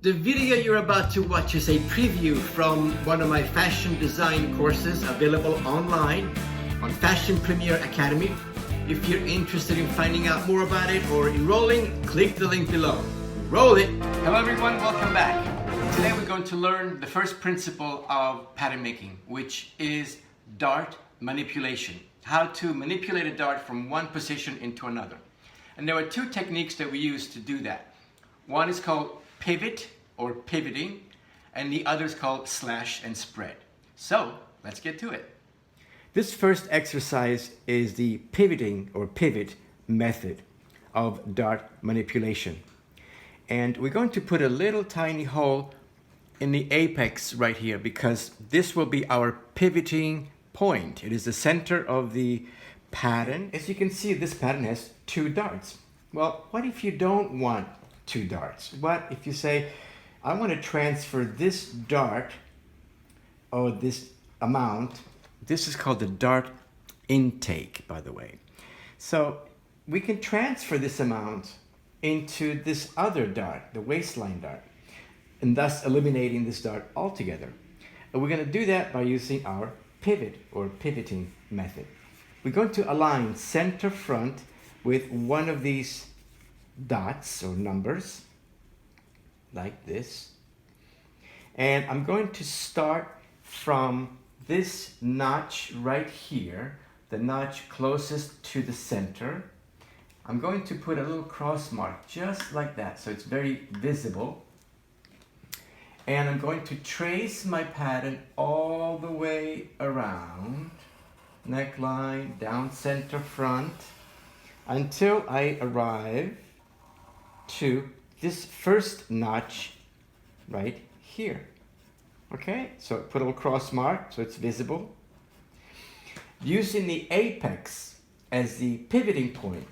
The video you're about to watch is a preview from one of my fashion design courses available online on Fashion Premier Academy. If you're interested in finding out more about it or enrolling, click the link below. Roll it! Hello everyone, welcome back. Today we're going to learn the first principle of pattern making, which is dart manipulation. How to manipulate a dart from one position into another. And there are two techniques that we use to do that. One is called pivot or pivoting, and the other is called slash and spread. So let's get to it. This first exercise is the pivoting or pivot method of dart manipulation. And we're going to put a little tiny hole in the apex right here because this will be our pivoting point. It is the center of the pattern. As you can see, this pattern has two darts. Well, what if you don't want two darts? What if you say, I want to transfer this dart or this amount. This is called the dart intake, by the way. So we can transfer this amount into this other dart, the waistline dart, and thus eliminating this dart altogether. And we're going to do that by using our pivot or pivoting method. We're going to align center front with one of these dots or numbers like this, and I'm going to start from this notch right here, the notch closest to the center. I'm going to put a little cross mark just like that so it's very visible, and I'm going to trace my pattern all the way around, neckline, down center front, until I arrive to this first notch right here. Okay, so put a little cross mark so it's visible. Using the apex as the pivoting point,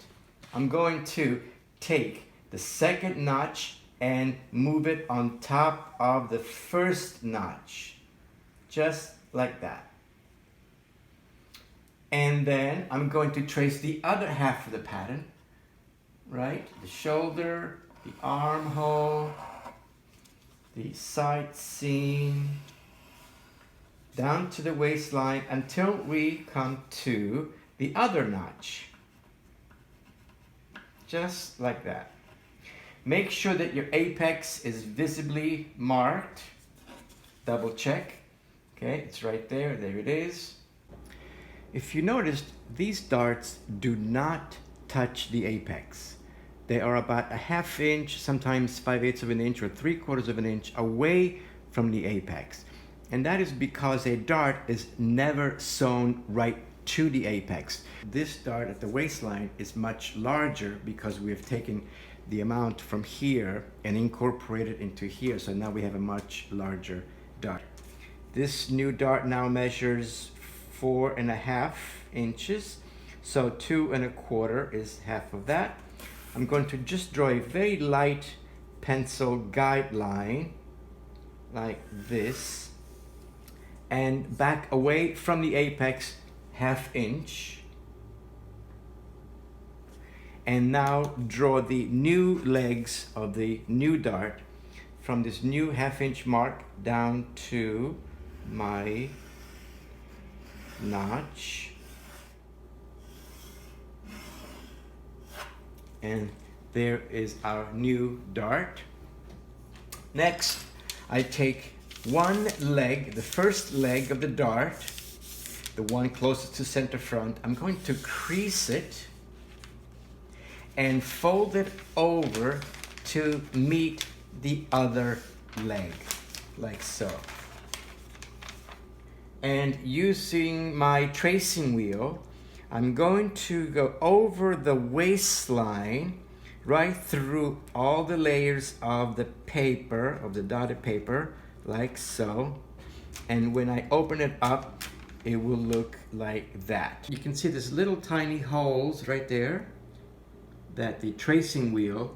I'm going to take the second notch and move it on top of the first notch, just like that. And then I'm going to trace the other half of the pattern, right? The shoulder, the armhole, the side seam, down to the waistline until we come to the other notch. Just like that. Make sure that your apex is visibly marked. Double check. Okay, it's right there. There it is. If you noticed, these darts do not touch the apex. They are about a half inch, sometimes 5/8 of an inch or 3/4 of an inch away from the apex. And that is because a dart is never sewn right to the apex. This dart at the waistline is much larger because we have taken the amount from here and incorporated into here. So now we have a much larger dart. This new dart now measures 4.5 inches. So 2.25 is half of that. I'm going to just draw a very light pencil guideline like this and back away from the apex 1/2 inch. And now draw the new legs of the new dart from this new 1/2 inch mark down to my notch. And there is our new dart. Next, I take one leg, the first leg of the dart, the one closest to center front. I'm going to crease it and fold it over to meet the other leg, like so. And using my tracing wheel, I'm going to go over the waistline right through all the layers of the paper, of the dotted paper, like so. And when I open it up, it will look like that. You can see these little tiny holes right there that the tracing wheel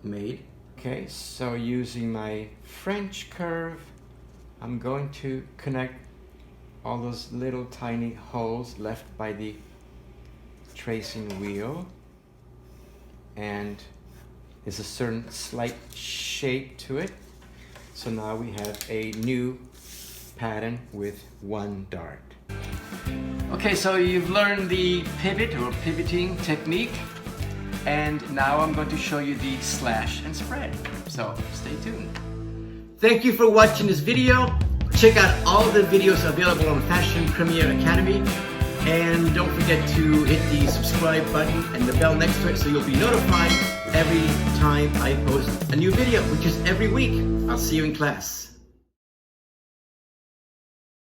made. Okay, so using my French curve, I'm going to connect all those little tiny holes left by the tracing wheel and There's a certain slight shape to it. So now we have a new pattern with one dart. Okay, so you've learned the pivot or pivoting technique, and now I'm going to show you the slash and spread. So stay tuned. Thank you for watching this video. Check out all the videos available on Fashion Premier Academy, and don't forget to hit the subscribe button and the bell next to it so you'll be notified every time I post a new video, which is every week. I'll see you in class.